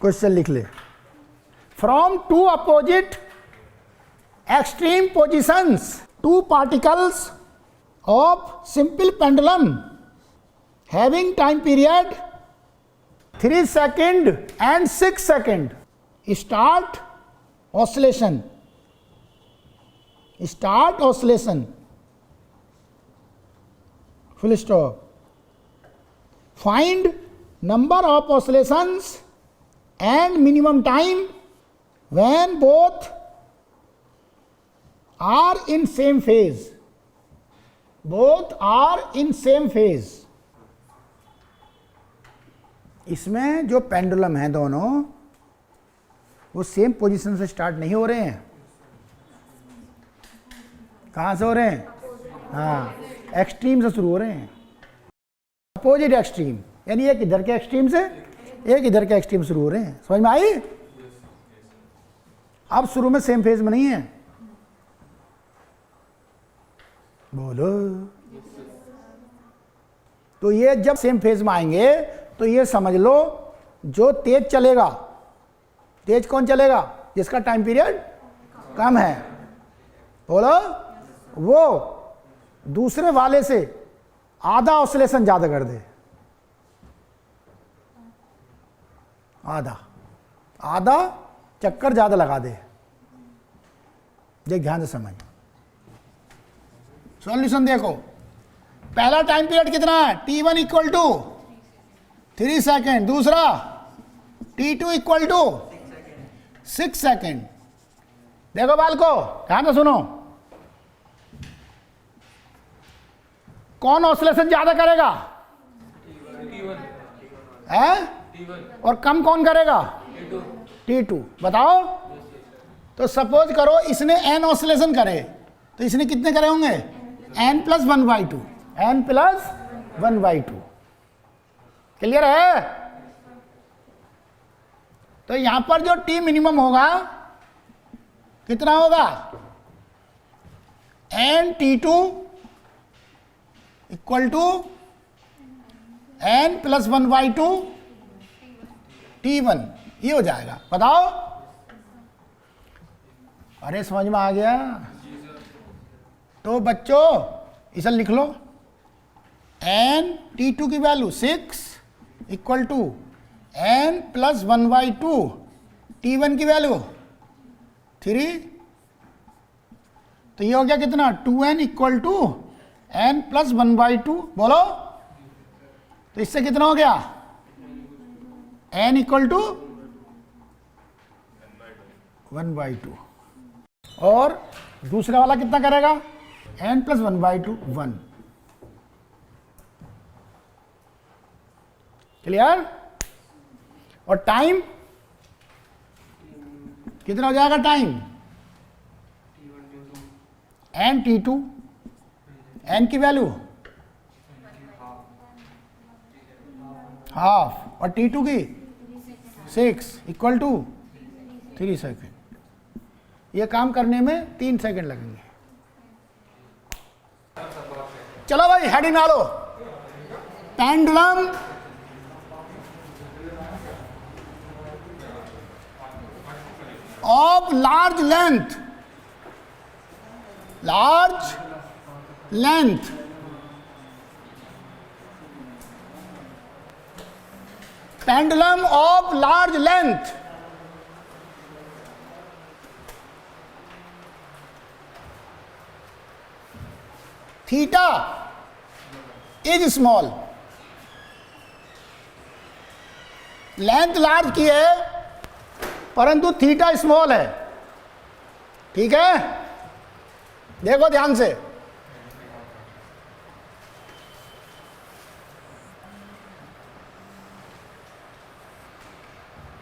Question लिख ले। From two opposite extreme positions two particles of simple pendulum having time period 3 second and 6 second start oscillation. Start oscillation full stop. Find number of oscillations and minimum time when both are in same phase. Both are in same phase. इसमें जो pendulum हैं दोनों वो same position से start नहीं हो रहे हैं। कहाँ से हो रहे हैं? हाँ, एक्सट्रीम से शुरू हो रहे हैं। अपोजिट एक्सट्रीम यानी एक इधर के एक्सट्रीम से एक इधर के एक्सट्रीम शुरू हो रहे हैं। समझ में आई? अब शुरू में सेम फेज में नहीं है। बोलो। तो ये जब सेम फेज में आएंगे तो ये समझ लो जो तेज चलेगा, तेज कौन चलेगा? जिसका टाइम पीरियड कम है। बोलो। वो दूसरे वाले से आधा ऑसिलेशन ज्यादा कर दे। आधा चक्कर ज्यादा लगा दे। देख ध्यान से समझ। सॉल्यूशन देखो। पहला टाइम पीरियड कितना है? T1 equal to 3 second. दूसरा T2 इक्वल टू 6 सेकेंड। देखो बाल को ध्यान से सुनो। कौन ऑसिलेशन ज्यादा करेगा? है? और कम कौन करेगा? T2। बताओ। तो सपोज करो इसने n ऑसिलेशन करे तो इसने कितने करे होंगे? n+1/2। n+1/2। क्लियर है? तो यहां पर जो T मिनिमम होगा कितना होगा? nT2 equal to n+1/2 T1। ये हो जाएगा। बताओ। अरे समझ में आ गया? तो बच्चों इसे लिख लो। nT2 की value 6 equal to n+1/2 T1 की वैल्यू 3। तो ये हो गया कितना? 2n equal to n+1/2। बोलो। तो इससे कितना हो गया? n equal to 1/2। और दूसरा वाला कितना करेगा? n+1/2 1। क्लियर? और टाइम कितना हो जाएगा? टाइम nT2 n की वैल्यू हाफ और T2 की 6 इक्वल टू 3 सेकेंड। ये काम करने में 3 सेकेंड लगेंगे। चलो भाई हेडिंग डालो। Pendulum of large length pendulum of large length theta is small। Length large की है परंतु थीटा स्मॉल है। ठीक है? देखो ध्यान से।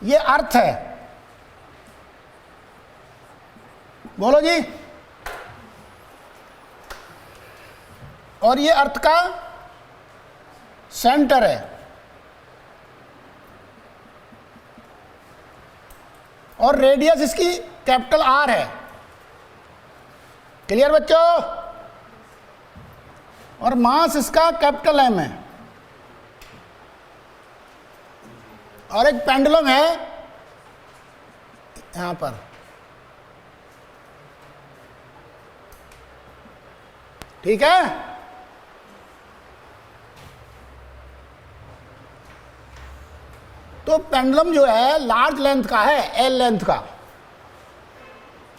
ये अर्थ है। बोलो जी। और ये अर्थ का सेंटर है। और रेडियस इसकी कैपिटल R है। क्लियर बच्चों? और मास इसका कैपिटल M है। और एक पेंडुलम है यहां पर, ठीक है। तो पेंडुलम जो है लार्ज लेंथ का है, एल लेंथ का,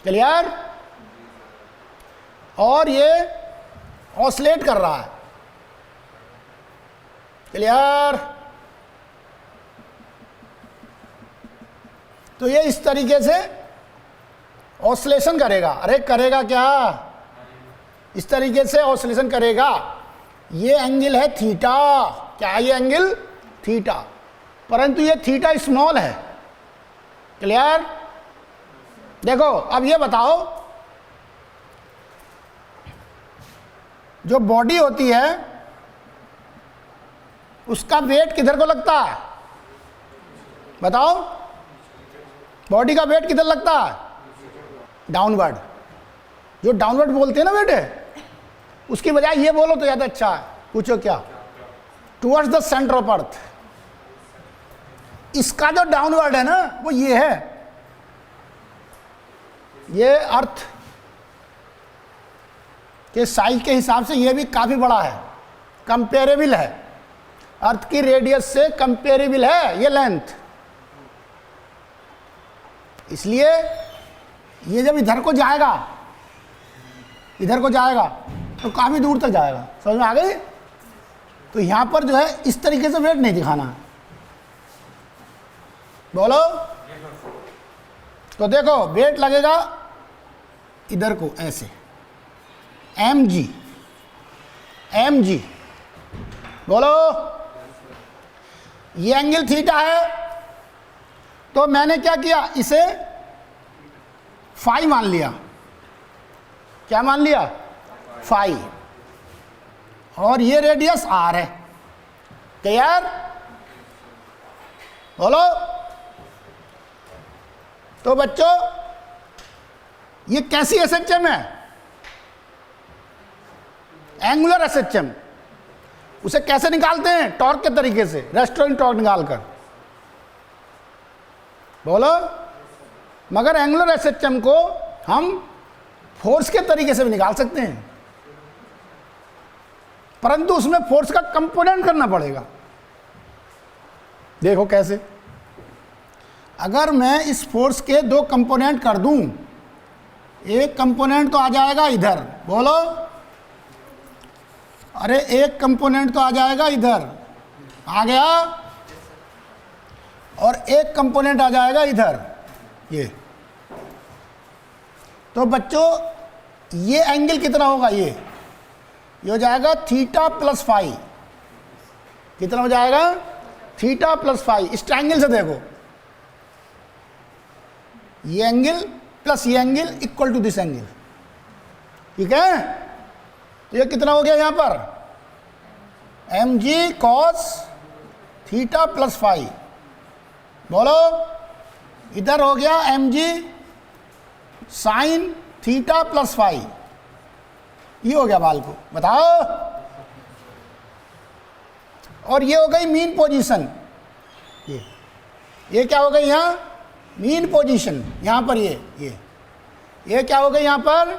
क्लियर। और ये ऑसिलेट कर रहा है, क्लियर। तो ये इस तरीके से ऑसिलेशन करेगा। अरे करेगा क्या, इस तरीके से ऑसिलेशन करेगा। ये एंगल है थीटा, क्या है ये एंगल थीटा, परंतु ये थीटा स्मॉल है, क्लियर। देखो अब ये बताओ, जो बॉडी होती है उसका वेट किधर को लगता है, बताओ। बॉडी का वेट किधर लगता है, डाउनवर्ड। जो डाउनवर्ड बोलते हैं ना बेटे, उसकी बजाय ये बोलो तो ज्यादा अच्छा है। पूछो क्या, towards the centre of earth. इसका जो डाउनवर्ड है ना वो ये है, ये अर्थ के साइज के हिसाब से ये भी काफी बड़ा है, कंपेरेबल है, अर्थ की रेडियस से कंपेरेबल है ये लेंथ। इसलिए ये जब इधर को जाएगा, इधर को जाएगा तो काफी दूर तक जाएगा, समझ में आ गई। तो यहां पर जो है इस तरीके से वेट नहीं दिखाना है, बोलो। तो देखो वेट लगेगा इधर को ऐसे, एम जी, एम जी, बोलो। ये एंगल थीटा है, तो मैंने क्या किया, इसे फाई मान लिया। क्या मान लिया, फाई। और ये रेडियस आर है, क्लियर, बोलो। तो बच्चों ये कैसी एसएचएम है, एंगुलर एसएचएम। उसे कैसे निकालते हैं, टॉर्क के तरीके से, रेस्टोरिंग टॉर्क निकालकर, बोलो। मगर एंगुलर एसएचएम को हम फोर्स के तरीके से भी निकाल सकते हैं, परंतु उसमें फोर्स का कंपोनेंट करना पड़ेगा। देखो कैसे, अगर मैं इस फोर्स के दो कंपोनेंट कर दूं, एक कंपोनेंट तो आ जाएगा इधर, बोलो। अरे एक कंपोनेंट तो आ जाएगा इधर, आ गया, और एक कंपोनेंट आ जाएगा इधर, ये। तो बच्चों ये एंगल कितना होगा, ये हो जाएगा थीटा प्लस फाई। कितना हो जाएगा, थीटा प्लस फाई। इस ट्रायंगल से देखो, ये एंगल प्लस ये angle equal to this angle, ठीक है। तो ये कितना हो गया यहां पर, M G cos theta plus phi, बोलो। इधर हो गया M G sine theta plus phi, ये हो गया बाल को, बताओ। और ये हो गई मीन पोजीशन, ये क्या हो गई यहां, मीन पोजीशन। यहां पर ये क्या हो गई यहां पर,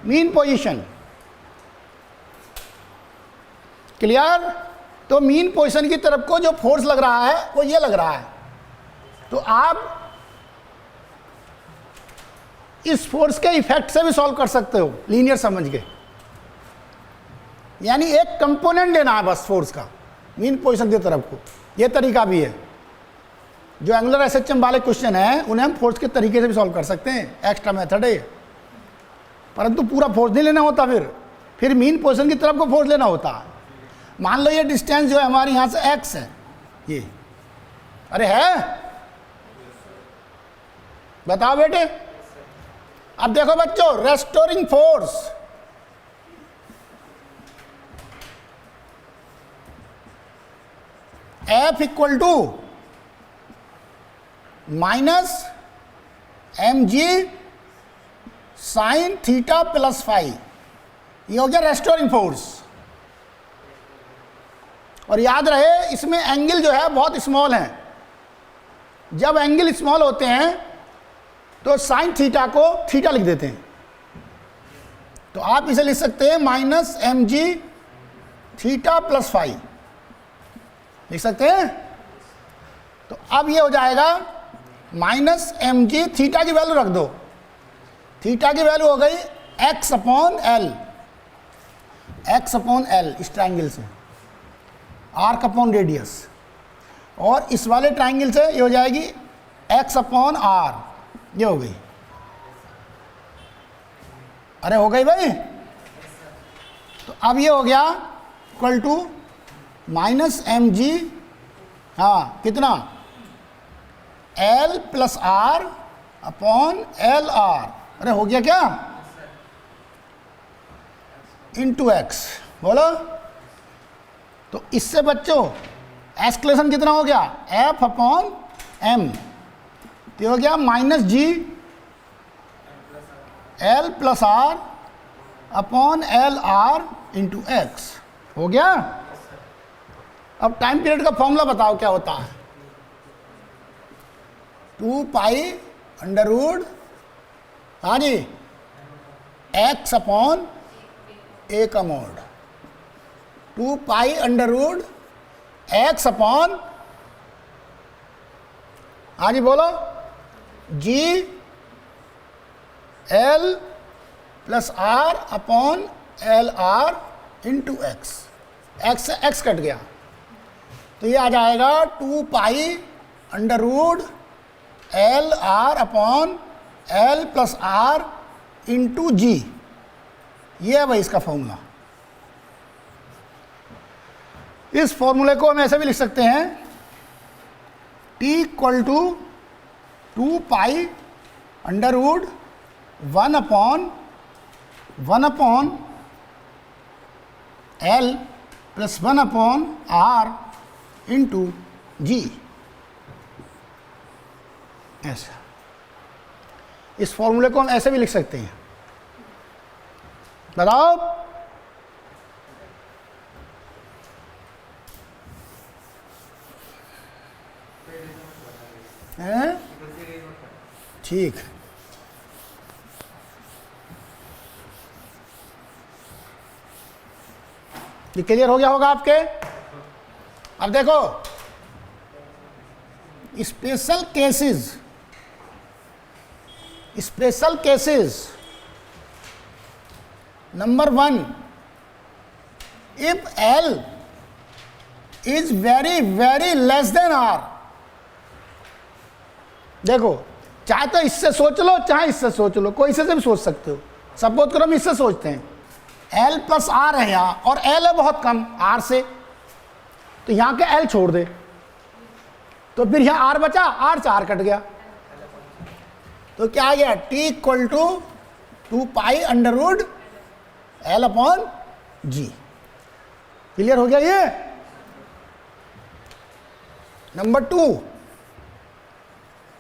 मीन पोजीशन, क्लियर। तो मीन पोजीशन की तरफ को जो फोर्स लग रहा है वो ये लग रहा है। तो आप इस फोर्स के इफेक्ट से भी सॉल्व कर सकते हो, लीनियर समझ के। यानी एक कंपोनेंट लेना है बस फोर्स का, मीन पोजीशन की तरफ को। ये तरीका भी है, जो एंगुलर एसएचएम वाले क्वेश्चन है उन्हें हम फोर्स के तरीके से भी सॉल्व कर सकते हैं, एक्स्ट्रा मेथड है। परंतु पूरा फोर्स नहीं लेना होता, फिर मीन पोजीशन की तरफ को फोर्स लेना होता है। मान लो ये डिस्टेंस जो है हमारे यहां से एक्स है, ये, अरे है, बताओ बेटे। अब देखो बच्चों, restoring force, F equal to minus M G sine theta plus phi, ये हो गया रेस्टोरिंग फोर्स। और याद रहे इसमें एंगल जो है बहुत स्मॉल है। जब एंगल स्मॉल होते हैं तो साइन थीटा को थीटा लिख देते हैं, तो आप इसे लिख सकते हैं minus M G theta plus phi, लिख सकते हैं। तो अब ये हो जाएगा माइनस एम जी, थीटा की वैल्यू रख दो, थीटा की वैल्यू हो गई X upon L, X upon L इस ट्राइंगल से, आर्क अपॉन रेडियस, और इस वाले ट्राइंगल से ये हो जाएगी एक्स अपॉन आर, ये हो गई। अरे हो गई भाई। तो अब ये हो गया equal to minus M G, हाँ कितना, L plus are upon L R, अरे हो गया क्या, इंटू एक्स, बोलो। तो इससे बच्चों एक्सक्लेशन कितना हो गया, एफ अपॉन एम, तो हो गया minus G L plus are upon L R into X, हो गया। अब टाइम पीरियड का फॉर्मूला बताओ क्या होता है, 2 पाई अंडर रूट, हाँ जी, एक्स अपॉन ए का mod, 2 pi under root x upon, हाँ जी बोलो, g L plus are upon L R into x, x से एक्स कट गया, तो ये आ जाएगा 2 pi under root l r upon l plus r into g, ये है भाई इसका फॉर्मूला। इस फॉर्मूले को हम ऐसे भी लिख सकते हैं, T equal to 2 pi under root 1 upon l plus 1 upon r into g, ऐसा। इस फॉर्मूले को हम ऐसे भी लिख सकते हैं, बताओ। हैं? ठीक, ये क्लियर हो गया होगा आपके। अब देखो special cases, number 1, if L is very very less than R, देखो चाहे तो इससे सोच लो चाहे इससे सोच लो, कोई से भी सोच सकते हो। सपोज करो हम इससे सोचते हैं, L प्लस R है यहाँ और L है बहुत कम R से, तो यहाँ के L छोड़ दे, तो फिर यहाँ R बचा, R से R कट गया, तो क्या आ गया, T equal to 2 pi under root L upon G। Clear हो गया ये। Number 2,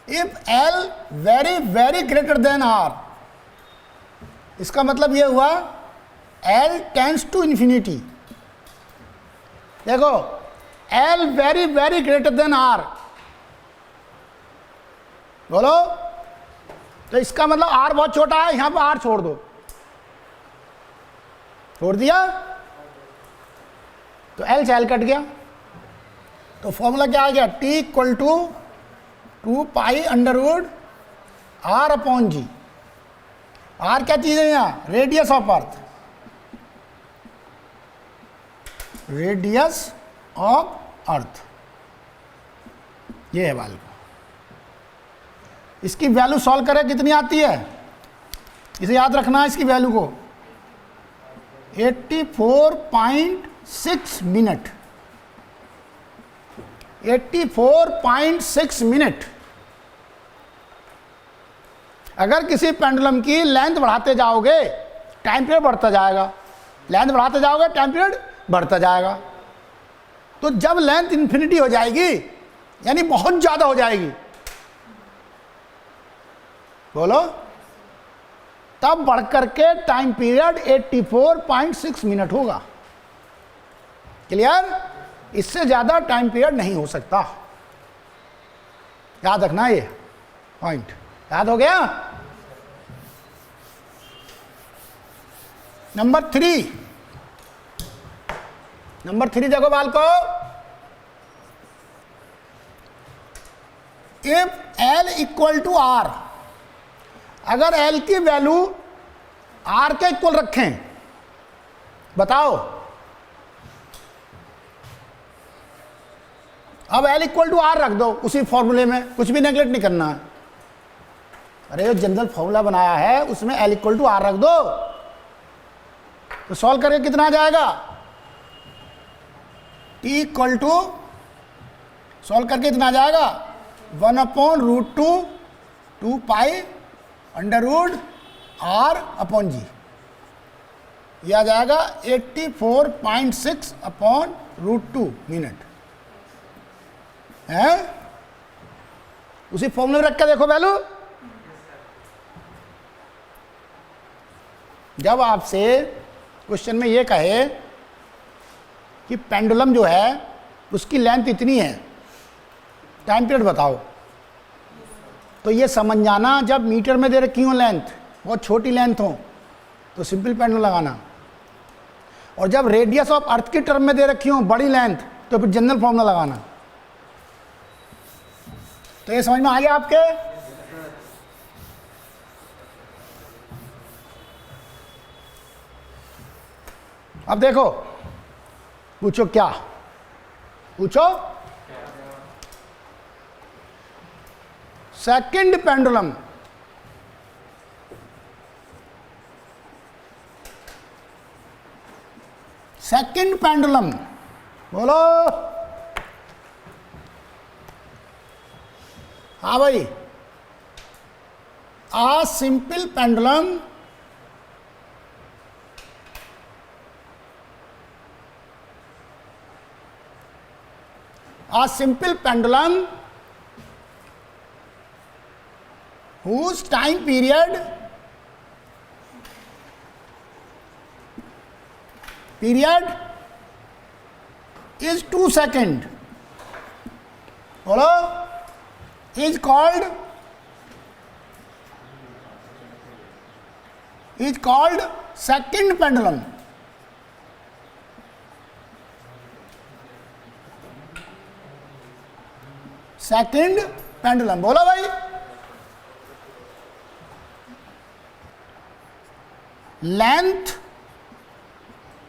if L very very greater than R, इसका मतलब ये हुआ L टेंड्स टू इन्फिनिटी। देखो L very very greater than R, बोलो, तो इसका मतलब R बहुत छोटा है, यहां पर R छोड़ दो, छोड़ दिया, तो L से L कट गया, तो फॉर्मूला क्या आ गया, T equal to 2 pi under root R upon G. R क्या चीज है यहाँ, radius of earth, radius of earth, ये है वैल्यू। इसकी वैल्यू सॉल्व करें कितनी आती है, इसे याद रखना है, इसकी वैल्यू को 84.6 मिनट, 84.6 मिनट। अगर किसी पेंडुलम की लेंथ बढ़ाते जाओगे टाइम पीरियड बढ़ता जाएगा, लेंथ बढ़ाते जाओगे टाइम पीरियड बढ़ता जाएगा, तो जब लेंथ इन्फिनिटी हो जाएगी यानी बहुत ज्यादा हो जाएगी, बोलो, तब बढ़कर के टाइम पीरियड 84.6 मिनट होगा। क्लियर, इससे ज्यादा टाइम पीरियड नहीं हो सकता, याद रखना ये पॉइंट। याद हो गया? नंबर 3 देखो बाल को, if L equal to R, अगर L की वैल्यू R के इक्वल रखें, बताओ। अब L इक्वल टू R रख दो उसी फॉर्मूले में, कुछ भी नेगलेक्ट नहीं करना है। अरे जो जनरल फॉर्मूला बनाया है उसमें L इक्वल टू R रख दो, तो सॉल्व करके कितना आ जाएगा? T इक्वल टू, सॉल्व करके इतना आ जाएगा 1/√2 2 pi under root R upon G, यह आ जाएगा 84.6/√2 मिनट है। उसी फॉर्मूले में रख के देखो वैल्यू। जब आपसे क्वेश्चन में ये कहे कि पेंडुलम जो है उसकी लेंथ इतनी है, टाइम पीरियड बताओ, तो ये समझ जाना जब मीटर में दे रखी हो लेंथ, बहुत छोटी लेंथ हो तो सिंपल पेंडुलम लगाना, और जब रेडियस ऑफ अर्थ की टर्म में दे रखी हो बड़ी लेंथ तो फिर जनरल फॉर्मूला लगाना। तो ये समझ में आ गया आपके? अब देखो, पूछो क्या पूछो? सेकंड पेंडुलम, सेकंड पेंडुलम बोलो। हाँ भाई, a simple pendulum whose time period is 2 seconds, बोलो, is called second pendulum। Second pendulum बोलो भाई। Length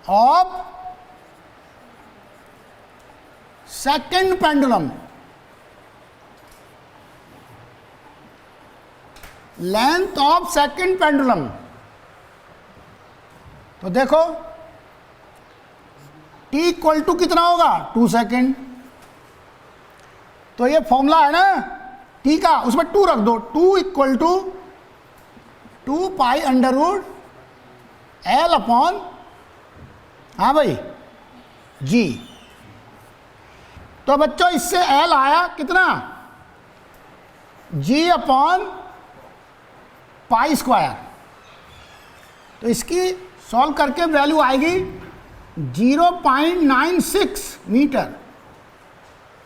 of second pendulum, length of second pendulum. तो देखो t इक्वल टू कितना होगा? 2 सेकेंड। तो ये फॉर्मूला है ना t का, उसमें 2 रख दो। 2 equal to 2 pi under root L upon, हाँ भाई, G। तो बच्चों इससे L आया कितना? G upon pi square. तो इसकी सॉल्व करके वैल्यू आएगी 0.96 मीटर,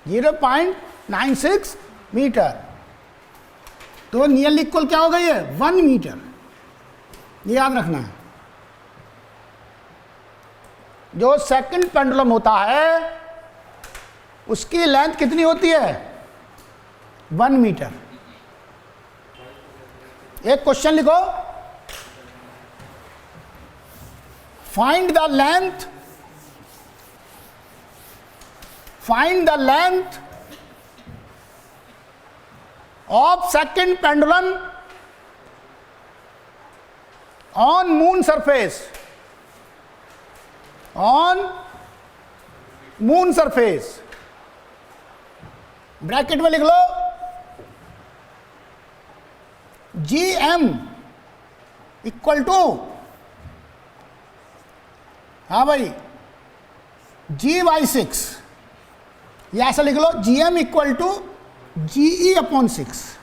0.96 मीटर। तो नियरली इक्वल क्या होगा? ये 1 मीटर। ये याद रखना है। जो सेकंड पेंडुलम होता है उसकी लेंथ कितनी होती है? 1 मीटर। एक क्वेश्चन लिखो, find the length of second pendulum on moon surface, bracket में लिख लो GM इक्वल टू, हाँ भाई, G/6। या ऐसा लिख लो GM equal to GE upon 6,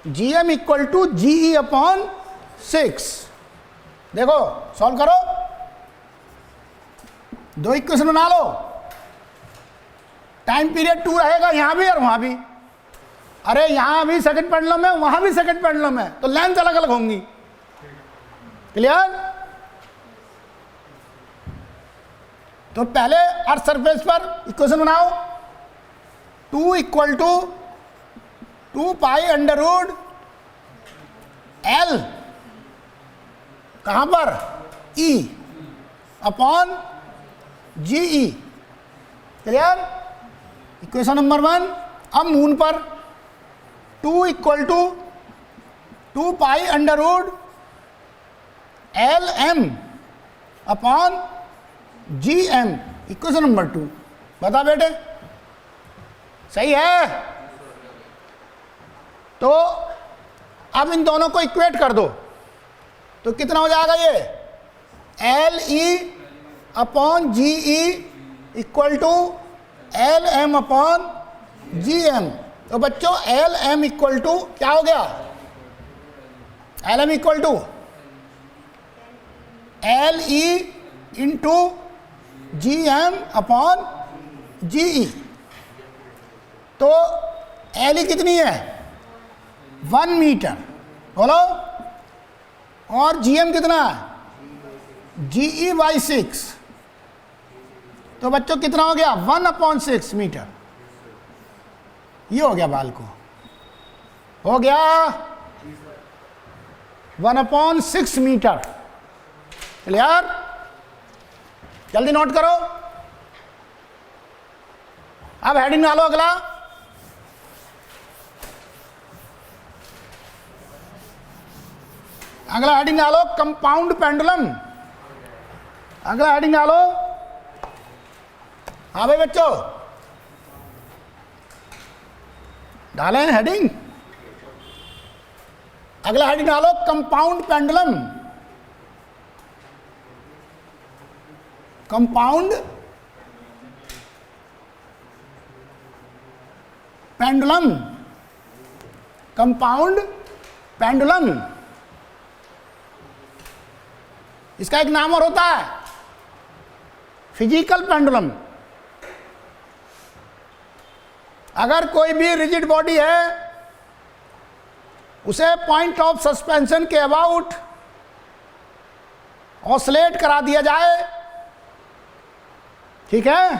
GM equal to GE upon 6। देखो सॉल्व करो, 2 इक्वेशन बना लो। टाइम पीरियड 2 रहेगा यहां भी और वहां भी। अरे यहां भी सेकंड पेंडुलम है, वहां भी सेकंड पेंडुलम है, तो लेंथ अलग अलग होंगी। क्लियर? तो पहले अर्थ सरफेस पर इक्वेशन बनाओ, 2 equal to 2 pi under root L, कहां पर? ई अपॉन जी ई। क्लियर? Equation number 1। अब मून पर 2 equal to 2 pi under root L M upon ji M, equation number 2। बता बेटे, सही है? तो अब इन दोनों को इक्वेट कर दो, तो कितना हो जाएगा ये? L e upon ji e equal to l M upon ji m. तो बच्चों एल एम इक्वल टू क्या हो गया? L m equal to l e into g m upon ji e. तो एल ई कितनी है? 1 मीटर, बोलो। और जी एम कितना है? जी ई बाई 6। तो बच्चों कितना हो गया? 1/6 मीटर। ये हो गया बाल को, हो गया 1/6 मीटर। क्लियर? जल्दी नोट करो। अब हेडिंग डालो अगला। अगला हेडिंग डालो कंपाउंड पेंडुलम। अगला हेडिंग डालो। हाँ भाई बच्चों, डालें हेडिंग। अगला हेडिंग डालो compound pendulum. Compound pendulum, compound pendulum. इसका एक नाम और होता है फिजिकल पेंडुलम। अगर कोई भी रिजिड बॉडी है, उसे पॉइंट ऑफ सस्पेंशन के अबाउट ऑसिलेट करा दिया जाए, ठीक है,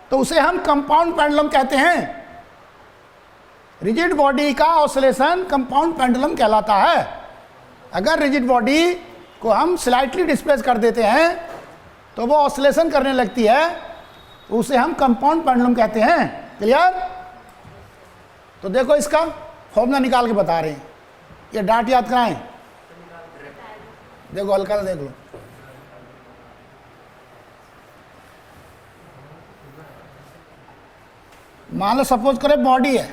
तो उसे हम कंपाउंड पेंडुलम कहते हैं। रिजिड बॉडी का ऑसिलेशन कंपाउंड पेंडुलम कहलाता है। अगर रिजिड बॉडी को हम स्लाइटली डिस्प्लेस कर देते हैं तो वो ऑसिलेशन करने लगती है, तो उसे हम कंपाउंड पेंडुलम कहते हैं। क्लियर? तो देखो इसका फॉर्मूला निकाल के बता रहे हैं। ये डाट याद कराएं, देखो हल्का सा देख लो। मान लो सपोज करो बॉडी है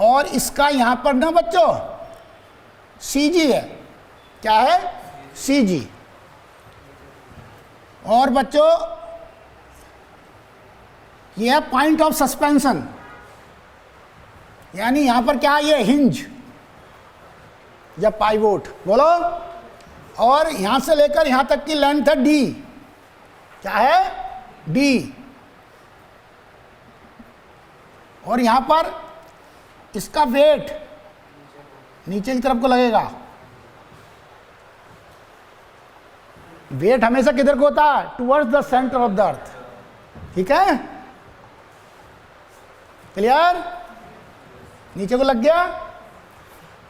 और इसका यहां पर ना बच्चों CG है। क्या है? CG। और बच्चों ये है पॉइंट ऑफ सस्पेंशन, यानी यहां पर क्या है? ये हिंज या पाइवोट, बोलो। और यहां से लेकर यहां तक की लेंथ है D। क्या है? D। और यहां पर इसका वेट नीचे की तरफ को लगेगा। वेट हमेशा किधर को होता है? Towards the centre of the earth. ठीक है? क्लियर? नीचे को लग गया।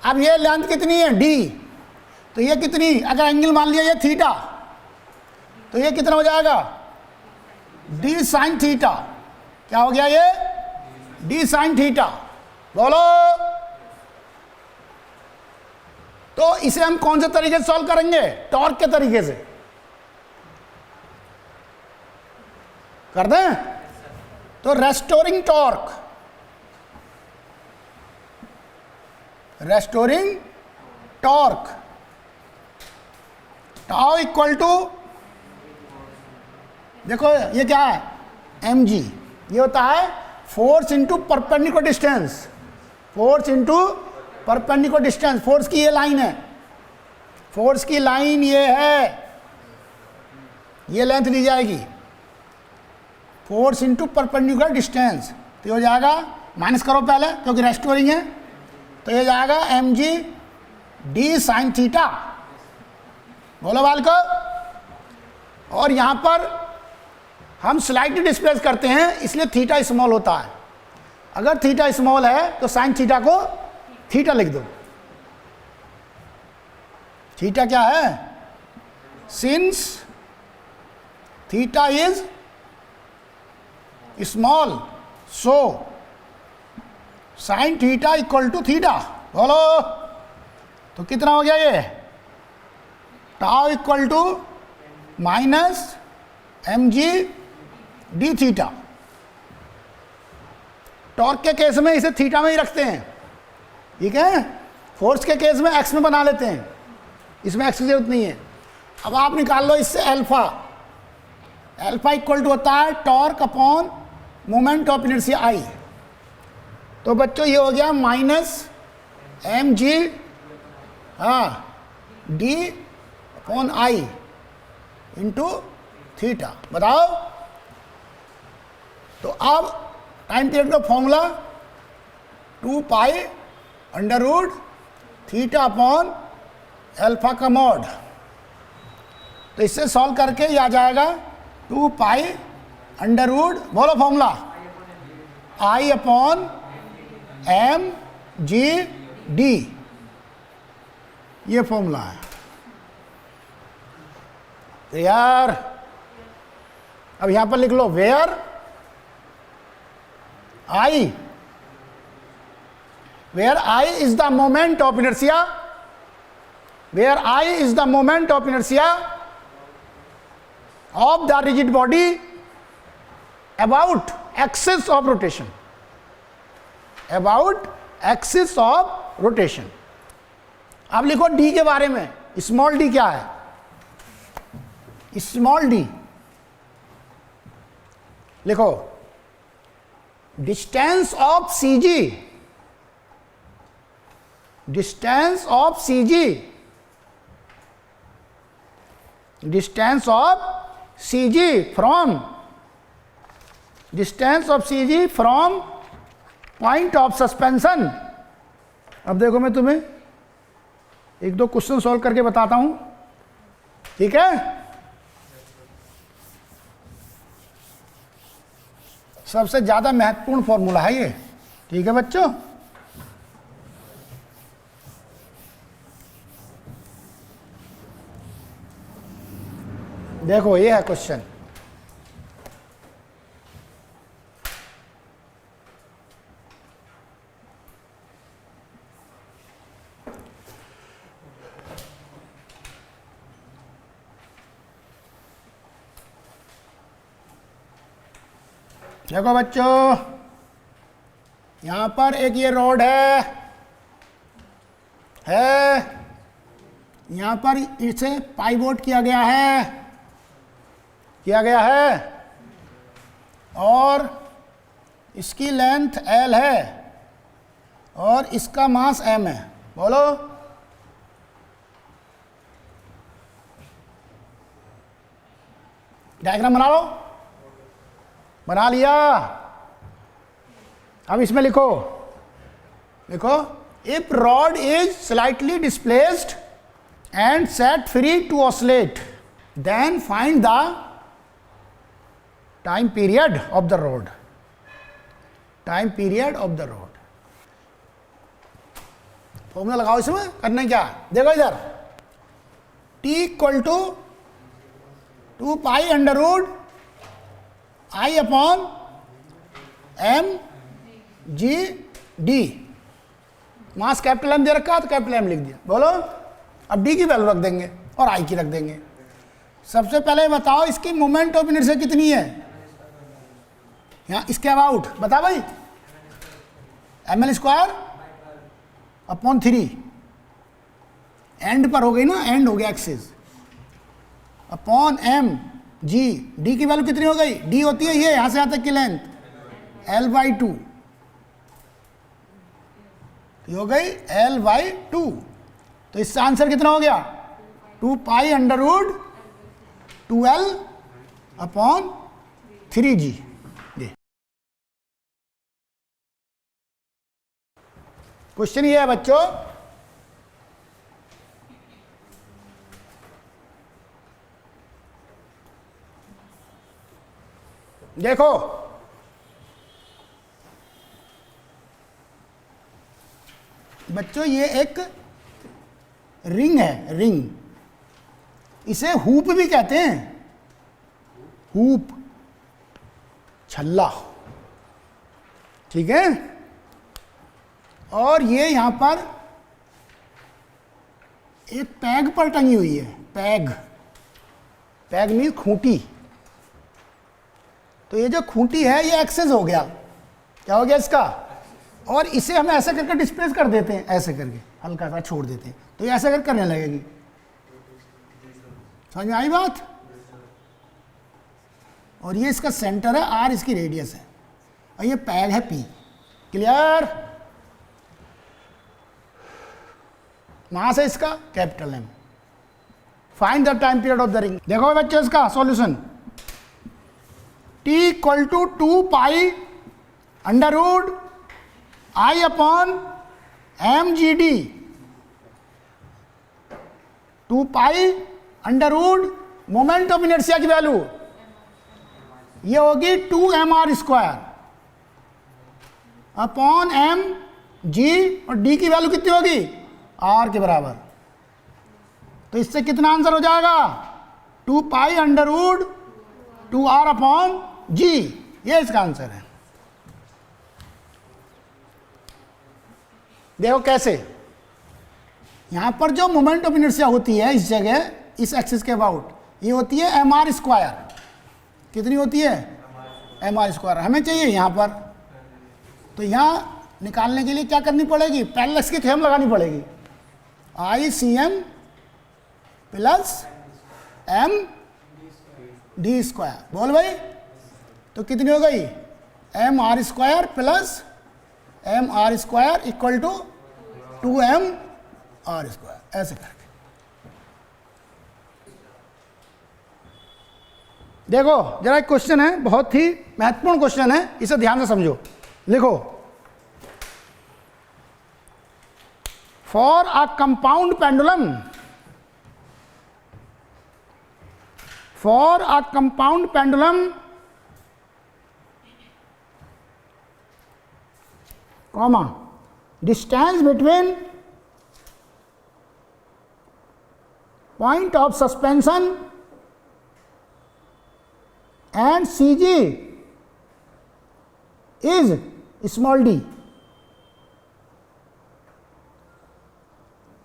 अब ये लेंथ कितनी है? D। तो ये कितनी, अगर एंगल मान लिया ये थीटा, तो ये कितना हो जाएगा? D sin theta. क्या हो गया ये? D sin theta. बोलो। तो इसे हम कौन से तरीके से सॉल्व करेंगे? टॉर्क के तरीके से कर दें। तो restoring torque, restoring torque tau equal to, देखो ये क्या है? mg। ये होता है force into perpendicular distance. Force into perpendicular distance. फोर्स की ये लाइन है, फोर्स की लाइन ये है, ये लेंथ ली जाएगी। फोर्स इंटू परपेंडिकुलर डिस्टेंस, तो हो जाएगा माइनस करो पहले क्योंकि रेस्ट हो रही है, तो ये जाएगा mg d साइन थीटा। बोलो बालको। और यहां पर हम स्लाइटली डिस्प्लेस करते हैं इसलिए थीटा स्मॉल होता है। अगर थीटा स्मॉल है तो साइन थीटा को थीटा लिख दो। थीटा क्या है? Since theta is small so sine theta equal to theta. बोलो। तो कितना हो गया ये? Tau equal to minus mg d theta. Torque के केस में इसे थीटा में ही रखते हैं, ठीक है। फोर्स के केस में एक्स में बना लेते हैं, इसमें एक्स की जरूरत नहीं है। अब आप निकाल लो इससे अल्फा। अल्फा इक्वल टू होता है torque upon moment of inertia I. तो बच्चों ये हो गया minus mg d upon I into theta. बताओ। तो अब टाइम पीरियड का formula 2 pi under root theta upon alpha का मॉड। तो इससे सॉल्व करके ये आ जाएगा 2 पाई अंडर रूट, बोलो formula, I upon M G D. ये फॉर्मूला है। तो यार अब यहां पर लिख लो where I is the moment of inertia, where I is the moment of inertia of the rigid body about axis of rotation, about axis of rotation। अब लिखो d के बारे में। स्मॉल d क्या है? स्मॉल d लिखो distance of CG, distance of CG, distance of CG from, distance of CG from point of suspension. अब देखो मैं तुम्हें एक दो क्वेश्चन सॉल्व करके बताता हूं, ठीक है। सबसे ज्यादा महत्वपूर्ण फॉर्मूला है ये, ठीक है बच्चों। देखो ये है क्वेश्चन। देखो बच्चों, यहां पर एक ये रोड है, यहां पर इसे पाइवोट किया गया है, और इसकी लेंथ L है और इसका मास M है। बोलो। डायग्राम बना लो। बना लिया। अब इसमें लिखो if rod is slightly displaced and set free to oscillate then find the time period of the rod. Time period of the rod. Formula लगाओ इसमें। करने क्या? देखो इधर T equal to 2 pi under root I upon M G d. Mass capital M दे रखा है तो कैपिटल एम लिख दिया। बोलो। अब डी की वैल्यू रख देंगे और आई की रख देंगे। सबसे पहले बताओ इसकी मोमेंट ऑफ इनर्शिया कितनी है? यहाँ इसके अबाउट बता भाई। M L square upon 3 end पर हो गई ना, एंड हो गया axis, upon M G. D की वैल्यू कितनी हो गई? डी होती है ये यहां से यहां तक की लेंथ L/2 हो गई L/2। तो इससे आंसर कितना हो गया? 2 pi under root 2L upon 3G। Question ये है बच्चों, देखो बच्चों, ये एक रिंग है, रिंग, इसे हूप भी कहते हैं, हूप, छल्ला, ठीक है। और ये यहां पर एक पैग पर टंगी हुई है, पैग, पैग मीन खूंटी। तो ये जो खूंटी है ये एक्सेस हो गया, क्या हो गया इसका, और इसे हम ऐसे करके डिस्प्लेस कर देते हैं, ऐसे करके हल्का सा छोड़ देते हैं, तो ये ऐसे करके करने लगेगी। समझ में आई बात? और ये इसका सेंटर है, आर इसकी रेडियस है, और ये पैग है पी। क्लियर? मास है इसका capital M. Find the time period of the ring. देखो बच्चों इसका solution, T equal to 2 pi under root I upon M G D, 2 pi under root moment of inertia की value ये होगी 2mr square upon M G, और D की value कितनी होगी, आर के बराबर। तो इससे कितना आंसर हो जाएगा, 2 pi under root 2r upon g, ये इसका आंसर है। देखो कैसे, यहां पर जो मोमेंट ऑफ इनर्शिया होती है इस जगह, इस एक्सिस के अबाउट, ये होती है mr स्क्वायर। कितनी होती है, mr स्क्वायर हमें चाहिए यहां पर। तो यहां निकालने के लिए क्या करनी पड़ेगी, पैरेलल की थ्योरम लगानी पड़ेगी, I c m plus m d square. बोल भाई, तो कितनी हो गई, m r square plus m r square equal to 2m r square, ऐसे करके। देखो जरा एक क्वेश्चन है, बहुत ही महत्वपूर्ण क्वेश्चन है, इसे ध्यान से समझो। लिखो, for a compound pendulum, for a compound pendulum comma distance between point of suspension and CG is small d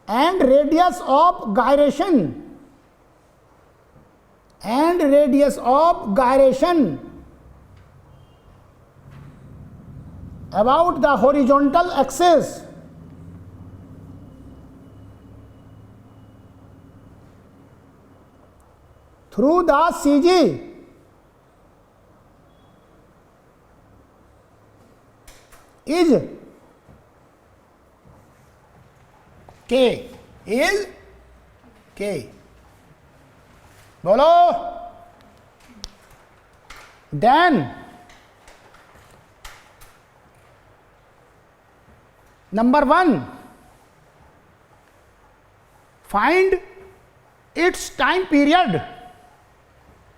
and radius of gyration about the horizontal axis through the CG is K, is K। बोलो, then number 1, find its time period,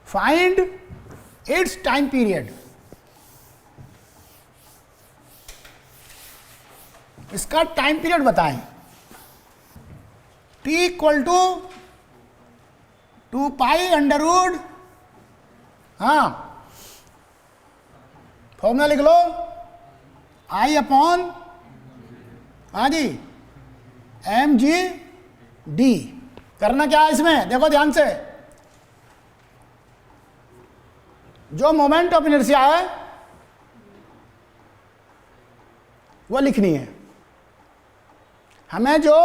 find its time period. इसका time period बताएं। T equal to 2 pi under root, हाँ formula लिख लो, I upon, हाँ जी, M G D. करना क्या है इसमें, देखो ध्यान से, जो मोमेंट ऑफ इनर्शिया है वो लिखनी है। हमें जो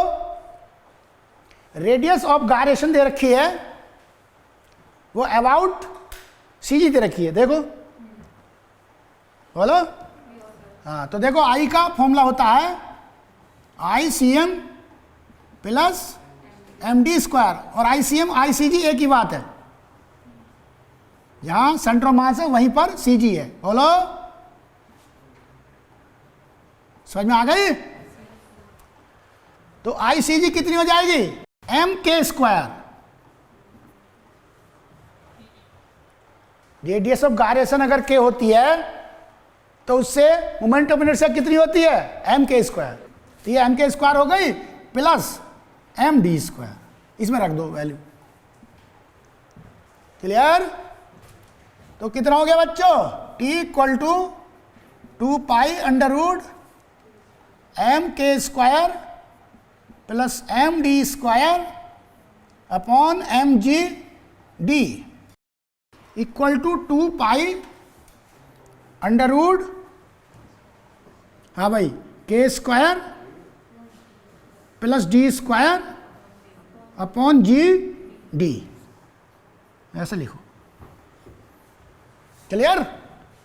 रेडियस ऑफ गायरेशन दे रखी है वो अबाउट सीजी दे रखी है, देखो बोलो, हाँ। तो देखो आई का फॉर्मूला होता है I c m plus m d square, और आई सी एम आई सी जी एक ही बात है, जहां सेंटर ऑफ मास है वहीं पर सी जी है। बोलो, समझ में आ गई? तो आई सी जी कितनी हो जाएगी, M k square. Radius of gyration अगर के होती है तो उससे मोमेंट ऑफ इनर्शिया कितनी होती है, एम के स्क्वायर। तो ये एम के स्क्वायर हो गई प्लस एम डी स्क्वायर, इसमें रख दो वैल्यू। क्लियर? तो कितना हो गया बच्चों, T equal to 2 pi under root m k square plus m d square upon M G d equal to 2 pi under root, हाँ भाई, k square plus d square upon g d, ऐसा लिखो। Clear?